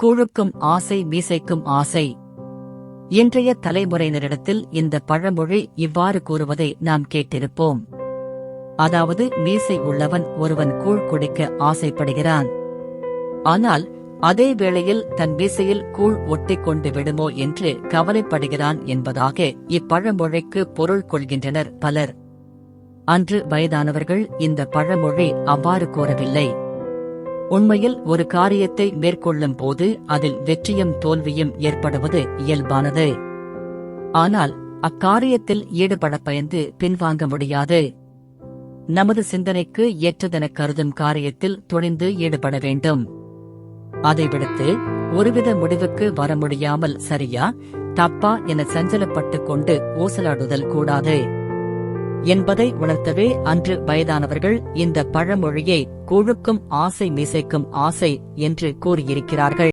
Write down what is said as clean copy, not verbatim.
கூழுக்கும் ஆசை மீசைக்கும் ஆசை. இன்றைய தலைமுறையினரிடத்தில் இந்த பழமொழி இவ்வாறு கூறுவதை நாம் கேட்டிருப்போம். அதாவது மீசை உள்ளவன் ஒருவன் கூழ் குடிக்க ஆசைப்படுகிறான். ஆனால் அதே வேளையில் தன் மீசையில் கூழ் ஒட்டிக் கொண்டு விடுமோ என்று கவலைப்படுகிறான் என்பதாக இப்பழமொழிக்கு பொருள் கொள்கின்றனர் பலர். அன்று வயதானவர்கள் இந்த பழமொழி அவ்வாறு கூறவில்லை. உண்மையில் ஒரு காரியத்தை மேற்கொள்ளும் போது அதில் வெற்றியும் தோல்வியும் ஏற்படுவது இயல்பானது. ஆனால் அக்காரியத்தில் ஈடுபட பயந்து பின்வாங்க முடியாது. நமது சிந்தனைக்கு ஏற்றதென கருதும் காரியத்தில் துணிந்து ஈடுபட வேண்டும். அதை விடுத்து ஒருவித முடிவுக்கு வர முடியாமல் சரியா தப்பா என சஞ்சலப்பட்டுக் கொண்டு ஊசலாடுதல் கூடாது என்பதை உணர்த்தவே அன்று வயதானவர்கள் இந்த பழமொழியை கூழுக்கும் ஆசை மீசைக்கும் ஆசை என்று கூறியிருக்கிறார்கள்.